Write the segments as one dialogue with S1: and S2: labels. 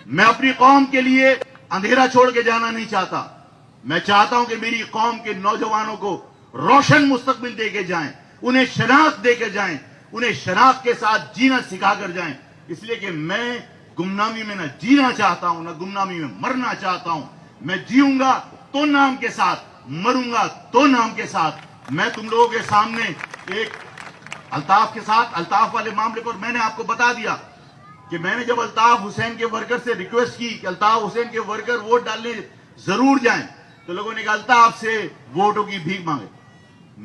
S1: میں اپنی قوم کے لیے اندھیرا چھوڑ کے جانا نہیں چاہتا. میں چاہتا ہوں کہ میری قوم کے نوجوانوں کو روشن مستقبل دے کے جائیں, انہیں شناخت دے کے جائیں, انہیں شناخت کے ساتھ جینا سکھا کر جائیں. اس لیے کہ میں گمنامی میں نہ جینا چاہتا ہوں, نہ گمنامی میں مرنا چاہتا ہوں. میں جیوں گا تو نام کے ساتھ, مروں گا تو نام کے ساتھ. میں تم لوگوں کے سامنے ایک الطاف کے ساتھ, الطاف والے معاملے پر میں نے آپ کو بتا دیا کہ میں نے جب الطاف حسین کے ورکر سے ریکویسٹ کی کہ الطاف حسین کے ورکر ووٹ ڈالنے ضرور جائیں, تو لوگوں نے کہا الطاف سے ووٹوں کی بھیک مانگے.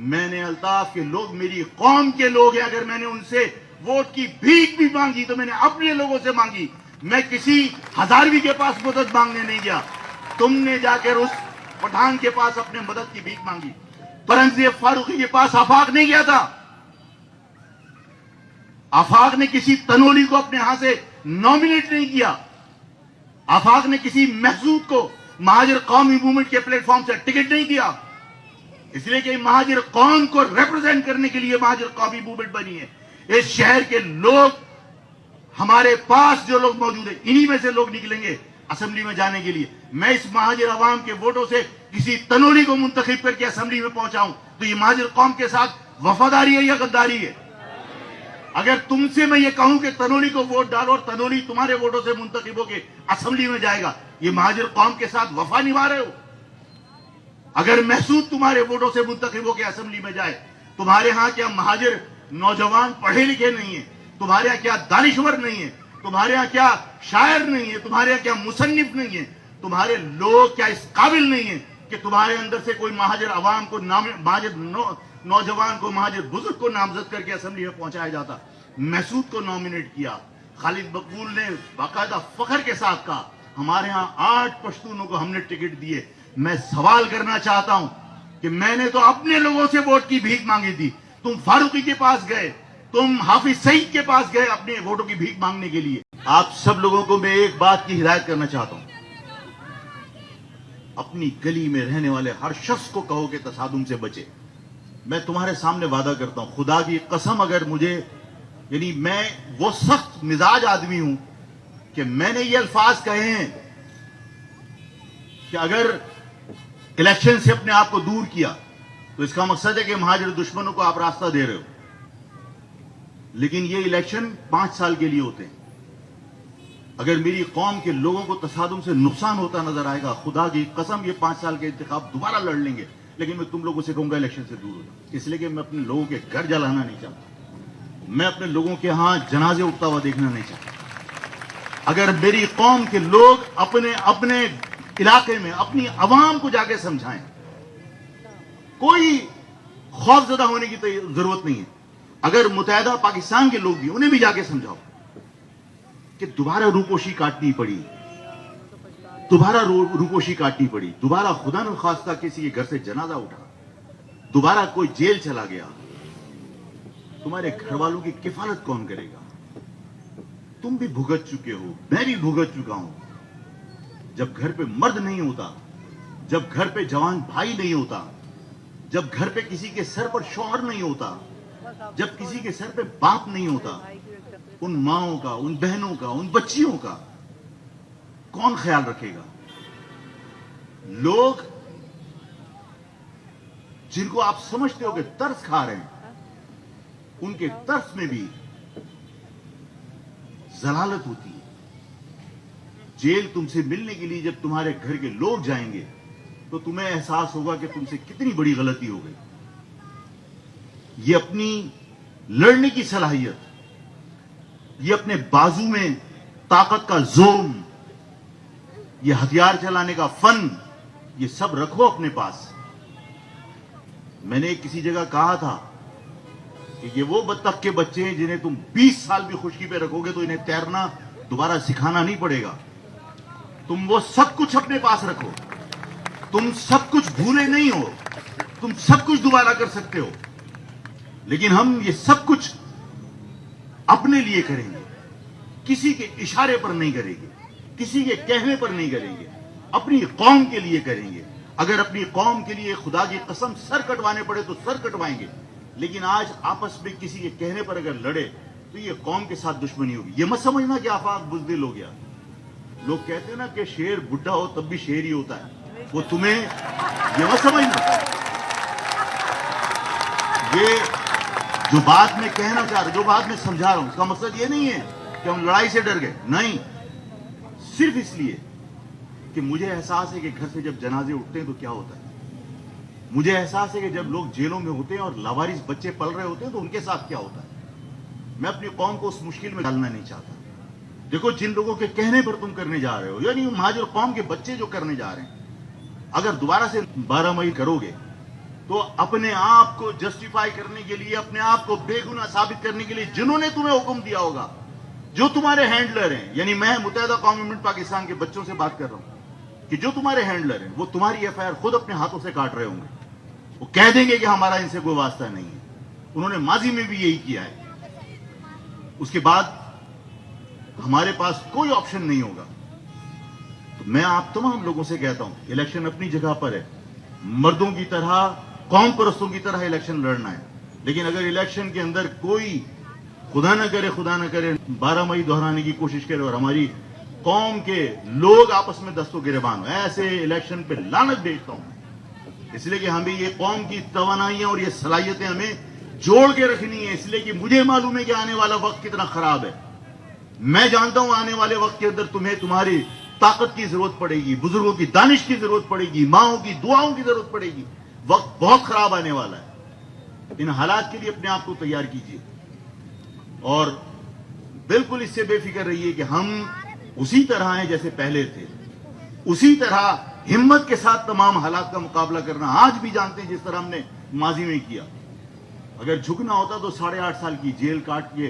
S1: میں نے الطاف کے لوگ میری قوم کے لوگ ہیں, اگر میں نے ان سے ووٹ کی بھیک بھی مانگی تو میں نے اپنے لوگوں سے مانگی. میں کسی ہزاروی کے پاس مدد مانگنے نہیں گیا. تم نے جا کر اس پٹھان کے پاس اپنے مدد کی بھیک مانگی. پرنزیب فاروقی کے پاس آفاق نہیں گیا تھا. آفاق نے کسی تنولی کو اپنے ہاں سے نامنیٹ نہیں کیا. آفاق نے کسی محسود کو مہاجر قومی موومنٹ کے پلیٹ فارم سے ٹکٹ نہیں دیا. اس لیے کہ مہاجر قوم کو ریپرزینٹ کرنے کے لیے مہاجر قومی موومنٹ بنی ہے. اس شہر کے لوگ, ہمارے پاس جو لوگ موجود ہیں, انہی میں سے لوگ نکلیں گے اسمبلی میں جانے کے لیے. میں اس مہاجر عوام کے ووٹوں سے کسی تنولی کو منتخب کر کے اسمبلی میں پہنچاؤں تو یہ مہاجر قوم کے ساتھ وفاداری ہے یا غداری ہے؟ اگر تم سے میں یہ کہوں کہ تنولی کو ووٹ ڈالو اور تنولی تمہارے ووٹوں سے منتخب ہو کے اسمبلی میں جائے گا, یہ مہاجر قوم کے ساتھ وفا نبھا رہے ہو؟ اگر محسود تمہارے ووٹوں سے منتخب ہو کے اسمبلی میں جائے, تمہارے ہاں کیا مہاجر نوجوان پڑھے لکھے نہیں ہیں؟ تمہارے ہاں کیا دانشور نہیں ہیں؟ تمہارے ہاں کیا شاعر نہیں ہے؟ تمہارے ہاں کیا مصنف نہیں ہے؟ تمہارے لوگ کیا اس قابل نہیں ہیں کہ تمہارے اندر سے کوئی مہاجر عوام کو, مہاجر نوجوان کو, مہاجر بزرگ کو نامزد کر کے اسمبلی میں پہنچایا جاتا؟ محسود کو نامنیٹ کیا. خالد مقبول نے باقاعدہ فخر کے ساتھ کہا ہمارے ہاں 8 پشتونوں کو ہم نے ٹکٹ دیے. میں سوال کرنا چاہتا ہوں کہ میں نے تو اپنے لوگوں سے ووٹ کی بھیک مانگی تھی. تم فاروقی کے پاس گئے, تم حافظ سعید کے پاس گئے اپنے ووٹوں کی بھیک مانگنے کے لیے. آپ سب لوگوں کو میں ایک بات کی ہدایت کرنا چاہتا ہوں, اپنی گلی میں رہنے والے ہر شخص کو کہو کہ تصادم سے بچے. میں تمہارے سامنے وعدہ کرتا ہوں, خدا کی قسم, اگر مجھے, یعنی میں وہ سخت مزاج آدمی ہوں کہ میں نے یہ الفاظ کہے ہیں کہ اگر الیکشن سے اپنے آپ کو دور کیا تو اس کا مقصد ہے کہ مہاجر دشمنوں کو آپ راستہ دے رہے ہو. لیکن یہ الیکشن 5 سال کے لیے ہوتے ہیں. اگر میری قوم کے لوگوں کو تصادم سے نقصان ہوتا نظر آئے گا, خدا کی قسم یہ 5 سال کے انتخاب دوبارہ لڑ لیں گے. لیکن میں تم لوگوں سے کہوں گا الیکشن سے دور ہو جاؤ, اس لیے کہ میں اپنے لوگوں کے گھر جلانا نہیں چاہتا. میں اپنے لوگوں کے ہاں جنازے اٹھتا ہوا دیکھنا نہیں چاہتا. اگر میری قوم کے لوگ اپنے علاقے میں اپنی عوام کو جا کے سمجھائیں, کوئی خوف زدہ ہونے کی ضرورت نہیں ہے. اگر متحدہ پاکستان کے لوگ بھی, انہیں بھی جا کے سمجھاؤ کہ دوبارہ روپوشی کاٹنی پڑی, دوبارہ خدا نخواستہ کسی کے گھر سے جنازہ اٹھا, دوبارہ کوئی جیل چلا گیا, تمہارے گھر والوں کی کفالت کون کرے گا؟ تم بھی بھگت چکے ہو, میں بھی بھگت چکا ہوں. جب گھر پہ مرد نہیں ہوتا, جب گھر پہ جوان بھائی نہیں ہوتا, جب گھر پہ کسی کے سر پر شوہر نہیں ہوتا, جب کسی کے سر پہ باپ نہیں ہوتا, ان ماؤں کا, ان بہنوں کا, ان بچیوں کا کون خیال رکھے گا؟ لوگ جن کو آپ سمجھتے ہو کہ ترس کھا رہے ہیں, ان کے ترس میں بھی ضلالت ہوتی ہے. جیل تم سے ملنے کے لیے جب تمہارے گھر کے لوگ جائیں گے تو تمہیں احساس ہوگا کہ تم سے کتنی بڑی غلطی ہو گئی. یہ اپنی لڑنے کی صلاحیت, یہ اپنے بازو میں طاقت کا زوم, یہ ہتھیار چلانے کا فن, یہ سب رکھو اپنے پاس. میں نے کسی جگہ کہا تھا کہ یہ وہ بطخ کے بچے ہیں جنہیں تم 20 سال بھی خشکی پہ رکھو گے تو انہیں تیرنا دوبارہ سکھانا نہیں پڑے گا. تم وہ سب کچھ اپنے پاس رکھو, تم سب کچھ بھولے نہیں ہو, تم سب کچھ دوبارہ کر سکتے ہو. لیکن ہم یہ سب کچھ اپنے لیے کریں گے, کسی کے اشارے پر نہیں کریں گے, کسی کے کہنے پر نہیں کریں گے, اپنی قوم کے لیے کریں گے. اگر اپنی قوم کے لیے خدا کی قسم سر کٹوانے پڑے تو سر کٹوائیں گے. لیکن آج آپس میں کسی کے کہنے پر اگر لڑے تو یہ قوم کے ساتھ دشمنی ہوگی. یہ مت سمجھنا کہ آفاق بزدل ہو گیا. لوگ کہتے ہیں نا کہ شیر بڈھا ہو تب بھی شیر ہی ہوتا ہے، وہ تمہیں یہ مت سمجھنا. یہ جو بات میں کہنا چاہ رہا ہوں، جو بات میں سمجھا رہا ہوں، اس کا مقصد یہ نہیں ہے کہ ہم لڑائی سے ڈر گئے، نہیں، صرف اس لیے کہ مجھے احساس ہے کہ گھر سے جب جنازے اٹھتے ہیں تو کیا ہوتا ہے. مجھے احساس ہے کہ جب لوگ جیلوں میں ہوتے ہیں اور لاوارث بچے پل رہے ہوتے ہیں تو ان کے ساتھ کیا ہوتا ہے. میں اپنی قوم کو اس مشکل میں ڈالنا نہیں چاہتا. دیکھو جن لوگوں کے کہنے پر تم کرنے جا رہے ہو، یعنی مہاجر قوم کے بچے جو کرنے جا رہے ہیں، اگر دوبارہ سے 12 مئی کرو گے تو اپنے آپ کو جسٹیفائی کرنے کے لیے، اپنے آپ کو بے گناہ ثابت کرنے کے لیے جنہوں نے تمہیں حکم دیا ہوگا، جو تمہارے ہینڈلر ہیں، یعنی میں متحدہ قومی موومنٹ پاکستان کے بچوں سے بات کر رہا ہوں کہ جو تمہارے ہینڈلر ہیں وہ تمہاری ایف آئی آر خود اپنے ہاتھوں سے کاٹ رہے ہوں گے. وہ کہہ دیں گے کہ ہمارا ان سے کوئی واسطہ نہیں ہے. انہوں نے ماضی میں بھی یہی کیا ہے. اس کے بعد ہمارے پاس کوئی آپشن نہیں ہوگا. تو میں آپ تمام لوگوں سے کہتا ہوں، الیکشن اپنی جگہ پر ہے، مردوں کی طرح، قوم پرستوں کی طرح الیکشن لڑنا ہے. لیکن اگر الیکشن کے اندر کوئی خدا نہ کرے 12 مئی دہرانے کی کوشش کرے اور ہماری قوم کے لوگ آپس میں دست و گریبان ہو، ایسے الیکشن پہ لعنت بھیجتا ہوں. اس لیے کہ ہمیں یہ قوم کی توانائیاں اور یہ صلاحیتیں ہمیں جوڑ کے رکھنی ہے. اس لیے کہ مجھے معلوم ہے کہ آنے والا وقت کتنا خراب ہے. میں جانتا ہوں آنے والے وقت کے اندر تمہیں تمہاری طاقت کی ضرورت پڑے گی، بزرگوں کی دانش کی ضرورت پڑے گی، ماؤں کی دعاؤں کی ضرورت پڑے گی. وقت بہت خراب آنے والا ہے. ان حالات کے لیے اپنے آپ کو تیار کیجیے اور بالکل اس سے بے فکر رہیے کہ ہم اسی طرح ہیں جیسے پہلے تھے. اسی طرح ہمت کے ساتھ تمام حالات کا مقابلہ کرنا. آج بھی جانتے ہیں جس طرح ہم نے ماضی میں کیا. اگر جھکنا ہوتا تو 8.5 سال کی جیل کاٹ کے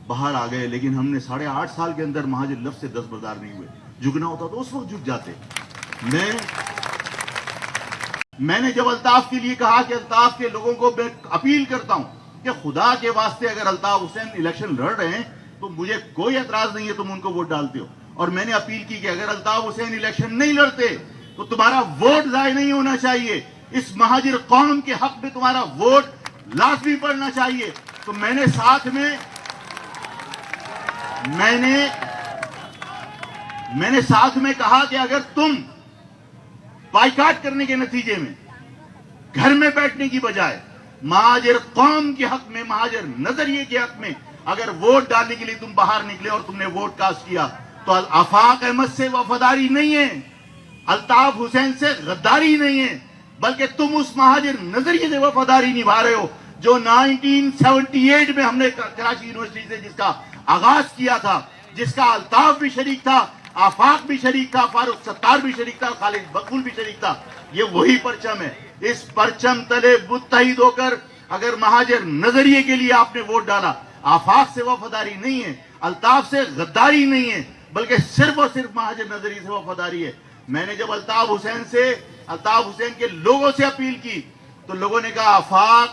S1: باہر آ گئے، لیکن ہم نے 8.5 سال کے اندر مہاجر لفظ سے دستبردار نہیں ہوئے. جھکنا ہوتا تو اس وقت جھک جاتے. میں نے جب الطاف کے لیے کہا کہ الطاف کے لوگوں کو میں اپیل کرتا ہوں کہ خدا کے واسطے اگر الطاف حسین الیکشن لڑ رہے ہیں تو مجھے کوئی اعتراض نہیں ہے، تم ان کو ووٹ ڈالتے ہو. اور میں نے اپیل کی کہ اگر الطاف حسین الیکشن نہیں لڑتے تو تمہارا ووٹ ضائع نہیں ہونا چاہیے. اس مہاجر قوم کے حق میں تمہارا ووٹ لازمی پڑنا چاہیے. تو میں نے ساتھ میں کہا کہ اگر تم بائیکاٹ کرنے کے نتیجے میں گھر میں بیٹھنے کی بجائے مہاجر قوم کے حق میں، مہاجر نظریے کے حق میں اگر ووٹ ڈالنے کے لیے تم باہر نکلے اور تم نے ووٹ کاسٹ کیا تو آفاق احمد سے وفاداری نہیں ہے، الطاف حسین سے غداری نہیں ہے، بلکہ تم اس مہاجر نظریے سے وفاداری نبھا رہے ہو جو 1978 میں ہم نے کراچی یونیورسٹی سے جس کا آغاز کیا تھا، جس کا الطاف بھی شریک تھا، آفاق بھی شریک تھا، فاروق ستار بھی شریک تھا، خالد مقبول بھی شریک تھا. یہ وہی پرچم ہے. اس پرچم تلے متحد ہو کر اگر مہاجر نظریے کے لیے آپ نے ووٹ ڈالا، آفاق سے وفاداری نہیں ہے، الطاف سے غداری نہیں ہے، بلکہ صرف اور صرف مہاجر نظریے سے وفاداری ہے. میں نے جب الطاف حسین کے لوگوں سے اپیل کی تو لوگوں نے کہا آفاق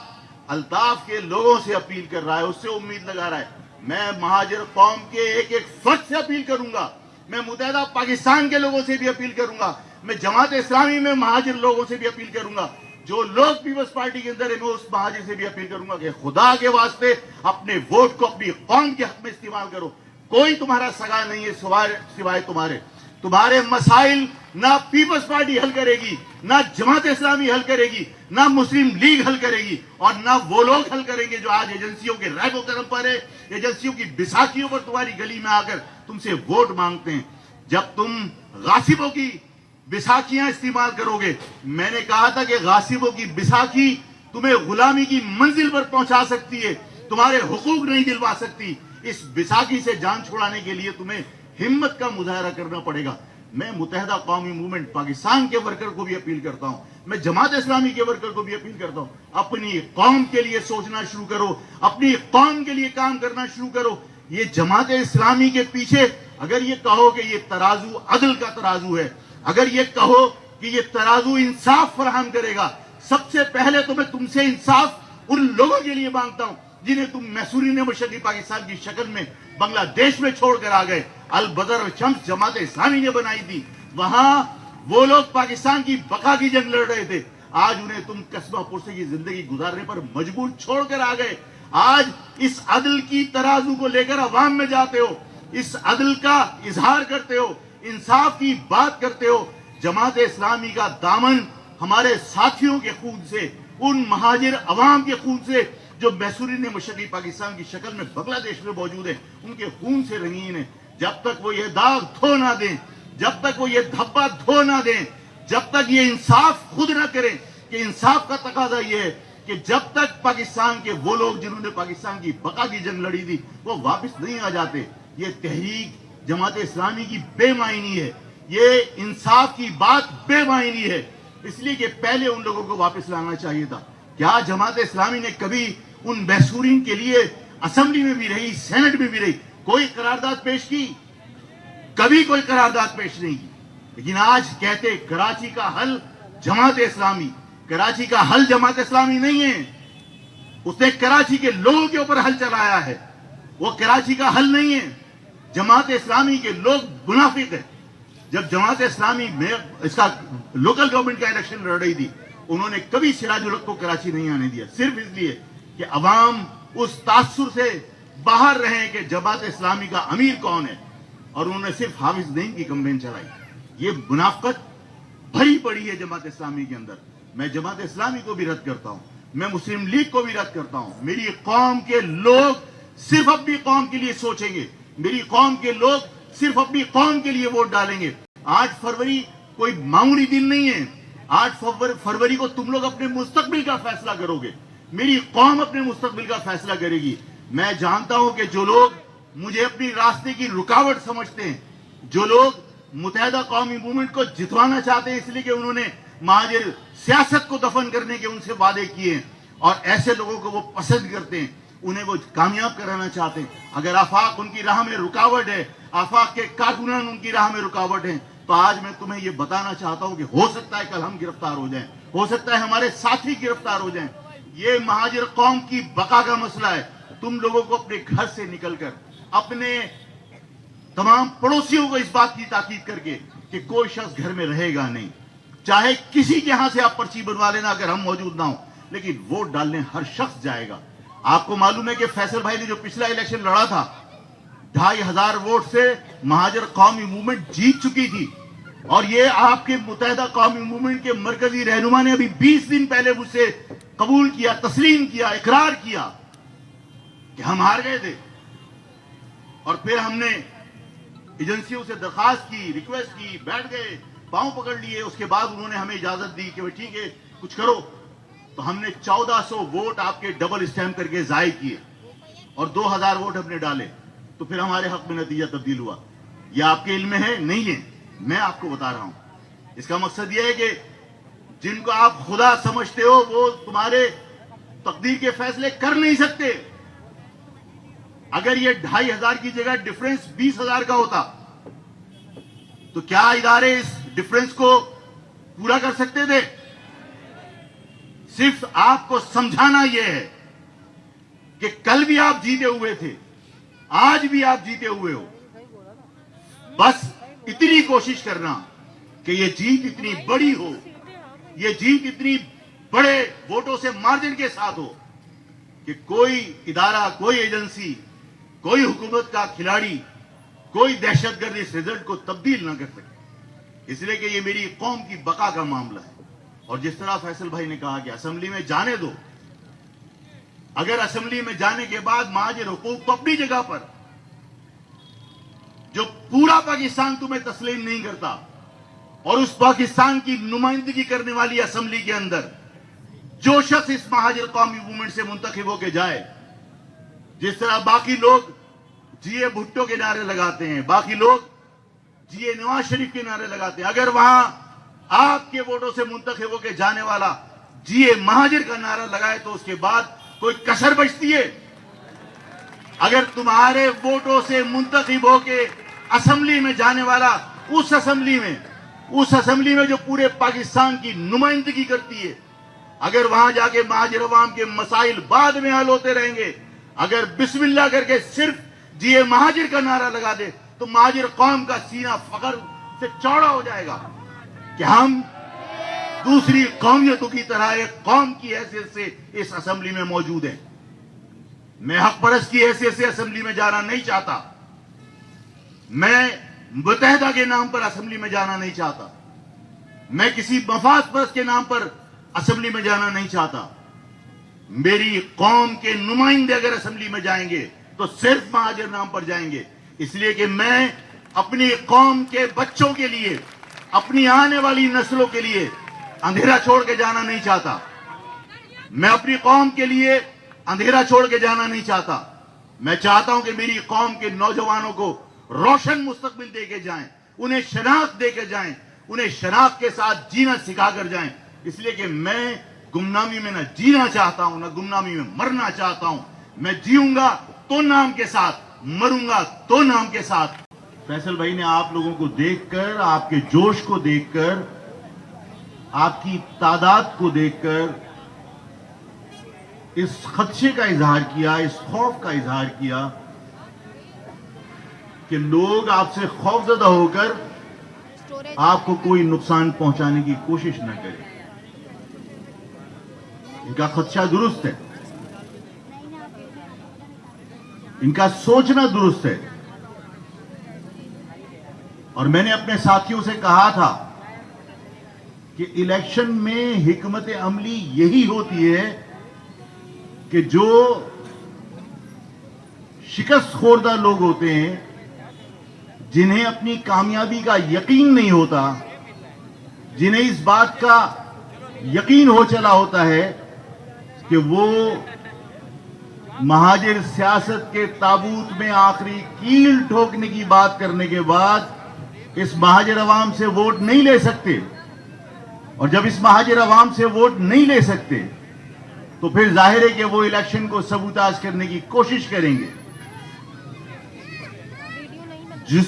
S1: الطاف کے لوگوں سے اپیل کر رہا ہے، اس سے امید لگا رہا ہے. میں مہاجر قوم کے ایک ایک فرد سے اپیل کروں گا. میں متحدہ پاکستان کے لوگوں سے بھی اپیل کروں گا. میں جماعت اسلامی میں مہاجر لوگوں سے بھی اپیل کروں گا. جو لوگ پیپلز پارٹی کے اندر ہیں میں اس مہاجر سے بھی اپیل کروں گا کہ خدا کے واسطے اپنے ووٹ کو اپنی قوم کے حق میں استعمال کرو. کوئی تمہارا سگا نہیں ہے سوائے تمہارے مسائل نہ پیپلز پارٹی حل کرے گی، نہ جماعت اسلامی حل کرے گی، نہ مسلم لیگ حل کرے گی، اور نہ وہ لوگ حل کریں گے جو آج ایجنسیوں کے ریب و کرم پر ہے، ایجنسیوں کی بیساکھیوں پر تمہاری گلی میں آ کر تم سے ووٹ مانگتے ہیں. جب تم غاصبوں کی بیساکھیاں استعمال کرو گے، میں نے کہا تھا کہ غاصبوں کی بیساکھی تمہیں غلامی کی منزل پر پہنچا سکتی ہے، تمہارے حقوق نہیں دلوا سکتی. اس بیساکھی سے جان چھڑانے کے لیے تمہیں ہمت کا مظاہرہ کرنا پڑے گا. میں متحدہ قومی موومنٹ پاکستان کے ورکر کو بھی اپیل کرتا ہوں، میں جماعت اسلامی کے ورکر کو بھی اپیل کرتا ہوں، اپنی قوم کے لیے سوچنا شروع کرو، اپنی قوم کے لیے کام کرنا شروع کرو. یہ جماعت اسلامی کے پیچھے اگر یہ کہو کہ یہ ترازو عدل کا ترازو ہے، اگر یہ کہو کہ یہ ترازو انصاف فراہم کرے گا، سب سے پہلے تو میں تم سے انصاف ان لوگوں کے لیے مانگتا ہوں جنہیں تم محصورین مشرقی پاکستان کی شکل میں بنگلہ دیش میں چھوڑ کر آ گئے. البدر شمس جماعت اسلامی نے بنائی تھی، وہاں وہ لوگ پاکستان کی بقا کی جنگ لڑ رہے تھے. آج انہیں تم قصبہ پرسے کی زندگی گزارنے پر مجبور چھوڑ کر آ گئے. آج اس عدل کی ترازو کو لے کر عوام میں جاتے ہو، اس عدل کا اظہار کرتے ہو، انصاف کی بات کرتے ہو. جماعت اسلامی کا دامن ہمارے ساتھیوں کے خون سے, ان مہاجر عوام کے خون سے جو محصورین مشرقی پاکستان کی شکل میں بنگلہ دیش میں موجود ہیں, ان کے خون سے رنگین ہے. جب تک وہ یہ داغ دھو نہ دیں, جب تک وہ یہ دھبا دھو نہ دیں, جب تک یہ انصاف خود نہ کریں, کہ انصاف کا تقاضا یہ ہے کہ جب تک پاکستان کے وہ لوگ جنہوں نے پاکستان کی بقا کی جنگ لڑی تھی وہ واپس نہیں آ جاتے, یہ تحریک جماعت اسلامی کی بے معنی ہے, یہ انصاف کی بات بے معنی ہے. اس لیے کہ پہلے ان لوگوں کو واپس لانا چاہیے تھا. کیا جماعت اسلامی نے کبھی ان محصورین کے لیے اسمبلی میں بھی رہی, سینٹ میں بھی رہی, کوئی قرارداد پیش کی؟ کبھی کوئی قرارداد پیش نہیں کی. لیکن آج کہتے کراچی کا حل جماعت اسلامی. کراچی کا حل جماعت اسلامی نہیں ہے, اس نے کراچی کے لوگوں کے اوپر حل چلایا ہے, وہ کراچی کا حل نہیں ہے. جماعت اسلامی کے لوگ منافق ہیں. جب جماعت اسلامی میں اس کا لوکل گورنمنٹ کا الیکشن لڑ رہی تھی, انہوں نے کبھی سراج الحق کو کراچی نہیں آنے دیا, صرف اس لیے کہ عوام اس تاثر سے باہر رہے کہ جماعت اسلامی کا امیر کون ہے, اور انہوں نے صرف حافظ نعیم کی کمپین چلائی. یہ منافقت بھری پڑی ہے جماعت اسلامی کے اندر. میں جماعت اسلامی کو بھی رد کرتا ہوں, میں مسلم لیگ کو بھی رد کرتا ہوں. میری قوم کے لوگ صرف اپنی قوم کے لیے سوچیں گے, میری قوم کے لوگ صرف اپنی قوم کے لیے ووٹ ڈالیں گے. 8 فروری کوئی معمولی دن نہیں ہے. 8 فروری کو تم لوگ اپنے مستقبل کا فیصلہ کرو گے, میری قوم اپنے مستقبل کا فیصلہ کرے گی. میں جانتا ہوں کہ جو لوگ مجھے اپنی راستے کی رکاوٹ سمجھتے ہیں, جو لوگ متحدہ قومی موومنٹ کو جتوانا چاہتے ہیں اس لیے کہ انہوں نے مہاجر سیاست کو دفن کرنے کے ان سے وعدے کیے ہیں, اور ایسے لوگوں کو وہ پسند کرتے ہیں, انہیں وہ کامیاب کرانا چاہتے ہیں. اگر آفاق ان کی راہ میں رکاوٹ ہے, آفاق کے کارکنان ان کی راہ میں رکاوٹ ہیں, تو آج میں تمہیں یہ بتانا چاہتا ہوں کہ ہو سکتا ہے کل ہم گرفتار ہو جائیں, ہو سکتا ہے ہمارے ساتھی گرفتار ہو جائیں. یہ مہاجر قوم کی بقا کا مسئلہ ہے. تم لوگوں کو اپنے گھر سے نکل کر اپنے تمام پڑوسیوں کو اس بات کی تاکید کر کے کہ کوئی شخص گھر میں رہے گا نہیں, چاہے کسی کے ہاں سے آپ پرچی بنوا لینا اگر ہم موجود نہ ہوں, لیکن ووٹ ڈالنے ہر شخص جائے گا. آپ کو معلوم ہے کہ فیصل بھائی نے جو پچھلا الیکشن لڑا تھا 2500 ووٹ سے مہاجر قومی موومنٹ جیت چکی تھی, اور یہ آپ کے متحدہ قومی موومنٹ کے مرکزی رہنما نے ابھی 20 دن پہلے مجھ سے قبول کیا, تسلیم کیا, اقرار کیا کہ ہم ہار گئے تھے. اور پھر ہم نے ایجنسیوں سے درخواست کی, ریکویسٹ کی, بیٹھ گئے, پاؤں پکڑ لیے. اس کے بعد انہوں نے ہمیں اجازت دی کہ ٹھیک ہے کچھ کرو. تو ہم نے 1400 ووٹ آپ کے ڈبل اسٹیمپ کر کے ضائع کیے, اور 2000 ووٹ ہم نے ڈالے. تو پھر ہمارے حق میں نتیجہ تبدیل ہوا. یہ آپ کے علم میں ہے نہیں ہے, میں آپ کو بتا رہا ہوں. اس کا مقصد یہ ہے کہ جن کو آپ خدا سمجھتے ہو وہ تمہارے تقدیر کے فیصلے کر نہیں سکتے. اگر یہ 2500 کی جگہ ڈفرنس 20,000 کا ہوتا تو کیا ادارے اس ڈفرنس کو پورا کر سکتے تھے؟ صرف آپ کو سمجھانا یہ ہے کہ کل بھی آپ جیتے ہوئے تھے, آج بھی آپ جیتے ہوئے ہو. بس اتنی کوشش کرنا کہ یہ جیت اتنی بڑی ہو, یہ جیت اتنی بڑے ووٹوں سے مارجن کے ساتھ ہو کہ کوئی ادارہ, کوئی ایجنسی, کوئی حکومت کا کھلاڑی, کوئی دہشت گرد اس رزلٹ کو تبدیل نہ کر سکے. اس لیے کہ یہ میری قوم کی بقا کا معاملہ ہے. اور جس طرح فیصل بھائی نے کہا کہ اسمبلی میں جانے دو, اگر اسمبلی میں جانے کے بعد مہاجر حقوق تو اپنی جگہ پر, جو پورا پاکستان تمہیں تسلیم نہیں کرتا, اور اس پاکستان کی نمائندگی کرنے والی اسمبلی کے اندر جو شخص اس مہاجر قومی موومنٹ سے منتخب ہو کے جائے, جس طرح باقی لوگ جی اے بھٹو کے نعرے لگاتے ہیں, باقی لوگ جی اے نواز شریف کے نعرے لگاتے ہیں, اگر وہاں آپ کے ووٹوں سے منتخب ہو کے جانے والا جی اے مہاجر کا نعرہ لگائے تو اس کے بعد کوئی کسر بچتی ہے؟ اگر تمہارے ووٹوں سے منتخب ہو کے اسمبلی میں جانے والا اس اسمبلی میں جو پورے پاکستان کی نمائندگی کرتی ہے, اگر وہاں جا کے مہاجر عوام کے مسائل بعد میں حل ہوتے رہیں گے, اگر بسم اللہ کر کے صرف جی اے مہاجر کا نعرہ لگا دے تو مہاجر قوم کا سینہ فخر سے چوڑا ہو جائے گا کہ ہم دوسری قومیتوں کی طرح ایک قوم کی حیثیت سے اس اسمبلی میں موجود ہیں. میں حق پرست کی حیثیت سے اسمبلی میں جانا نہیں چاہتا. میں متحدہ کے نام پر اسمبلی میں جانا نہیں چاہتا. میں کسی مفاد پرست کے نام پر اسمبلی میں جانا نہیں چاہتا. میری قوم کے نمائندے اگر اسمبلی میں جائیں گے تو صرف مہاجر نام پر جائیں گے. اس لیے کہ میں اپنی قوم کے بچوں کے لیے, اپنی آنے والی نسلوں کے لیے اندھیرا چھوڑ کے جانا نہیں چاہتا. میں اپنی قوم کے لیے اندھیرا چھوڑ کے جانا نہیں چاہتا. میں چاہتا ہوں کہ میری قوم کے نوجوانوں کو روشن مستقبل دے کے جائیں, انہیں شناخت دے کے جائیں, انہیں شناخت کے ساتھ جینا سکھا کر جائیں. اس لیے کہ میں گمنامی میں نہ جینا چاہتا ہوں, نہ گمنامی میں مرنا چاہتا ہوں. میں جیوں گا تو نام کے ساتھ, مروں گا تو نام کے ساتھ. فیصل بھائی نے آپ لوگوں کو دیکھ کر, آپ کے جوش کو دیکھ کر, آپ کی تعداد کو دیکھ کر اس خدشے کا اظہار کیا, اس خوف کا اظہار کیا کہ لوگ آپ سے خوف زدہ ہو کر آپ کو کوئی نقصان پہنچانے کی کوشش نہ کریں. ان کا خدشہ درست ہے, ان کا سوچنا درست ہے. اور میں نے اپنے ساتھیوں سے کہا تھا کہ الیکشن میں حکمت عملی یہی ہوتی ہے کہ جو شکست خوردہ لوگ ہوتے ہیں, جنہیں اپنی کامیابی کا یقین نہیں ہوتا, جنہیں اس بات کا یقین ہو چلا ہوتا ہے کہ وہ مہاجر سیاست کے تابوت میں آخری کیل ٹھوکنے کی بات کرنے کے بعد اس مہاجر عوام سے ووٹ نہیں لے سکتے, اور جب اس مہاجر عوام سے ووٹ نہیں لے سکتے تو پھر ظاہر ہے کہ وہ الیکشن کو سبوتاژ کرنے کی کوشش کریں گے. جس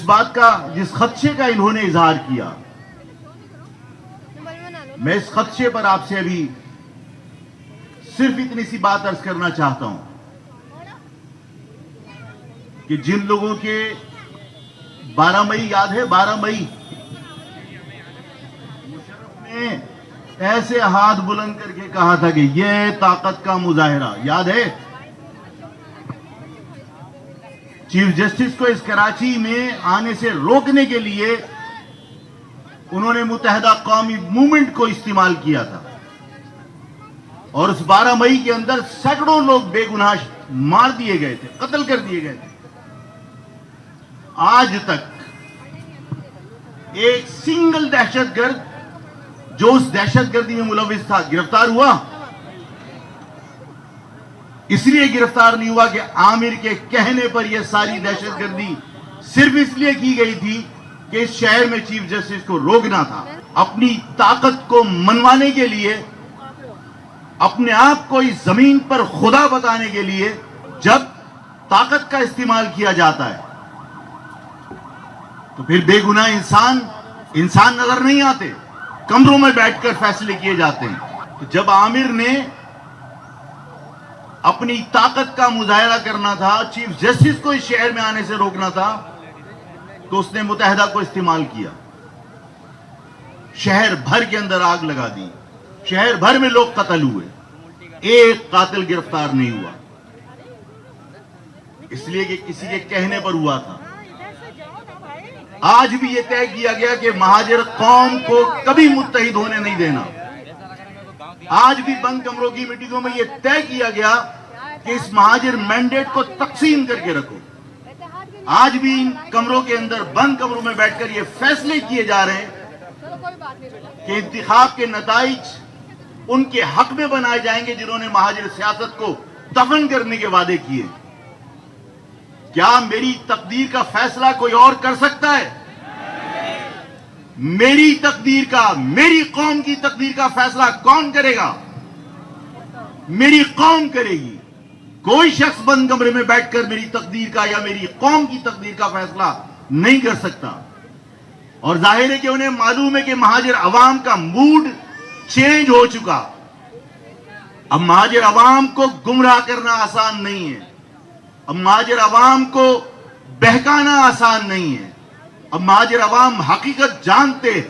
S1: خدشے کا انہوں نے اظہار کیا, میں اس خدشے پر آپ سے ابھی صرف اتنی سی بات عرض کرنا چاہتا ہوں کہ جن لوگوں کے 12 مئی یاد ہے, 12 مئی مشرف نے ایسے ہاتھ بلند کر کے کہا تھا کہ یہ طاقت کا مظاہرہ, یاد ہے؟ چیف جسٹس کو اس کراچی میں آنے سے روکنے کے لیے انہوں نے متحدہ قومی موومنٹ کو استعمال کیا تھا, اور اس 12 مئی کے اندر سینکڑوں لوگ بے گناہ مار دیے گئے تھے, قتل کر دیے گئے تھے. آج تک ایک سنگل دہشت گرد جو اس دہشت گردی میں ملوث تھا گرفتار ہوا. اس لیے گرفتار نہیں ہوا کہ عامر کے کہنے پر یہ ساری دہشت گردی صرف اس لیے کی گئی تھی کہ اس شہر میں چیف جسٹس کو روکنا تھا. اپنی طاقت کو منوانے کے لیے, اپنے آپ کو اس زمین پر خدا بتانے کے لیے جب طاقت کا استعمال کیا جاتا ہے تو پھر بے گناہ انسان نظر نہیں آتے, کمروں میں بیٹھ کر فیصلے کیے جاتے ہیں. تو جب عامر نے اپنی طاقت کا مظاہرہ کرنا تھا, چیف جسٹس کو اس شہر میں آنے سے روکنا تھا, تو اس نے متحدہ کو استعمال کیا. شہر بھر کے اندر آگ لگا دی, شہر بھر میں لوگ قتل ہوئے, ایک قاتل گرفتار نہیں ہوا, اس لیے کہ کسی کے کہنے پر ہوا تھا. آج بھی یہ طے کیا گیا کہ مہاجر قوم کو کبھی متحد ہونے نہیں دینا. آج بھی بند کمروں کی میٹنگوں میں یہ طے کیا گیا کہ اس مہاجر مینڈیٹ کو تقسیم کر کے رکھو. آج بھی ان کمروں کے اندر, بند کمروں میں بیٹھ کر یہ فیصلے کیے جا رہے ہیں کہ انتخاب کے نتائج ان کے حق میں بنائے جائیں گے جنہوں نے مہاجر سیاست کو دفن کرنے کے وعدے کیے. کیا میری تقدیر کا فیصلہ کوئی اور کر سکتا ہے؟ میری تقدیر کا, میری قوم کی تقدیر کا فیصلہ کون کرے گا؟ میری قوم کرے گی. کوئی شخص بند کمرے میں بیٹھ کر میری تقدیر کا یا میری قوم کی تقدیر کا فیصلہ نہیں کر سکتا. اور ظاہر ہے کہ انہیں معلوم ہے کہ مہاجر عوام کا موڈ چینج ہو چکا. اب مہاجر عوام کو گمراہ کرنا آسان نہیں ہے, اب مہاجر عوام کو بہکانا آسان نہیں ہے. اب مہاجر عوام حقیقت جانتے ہیں.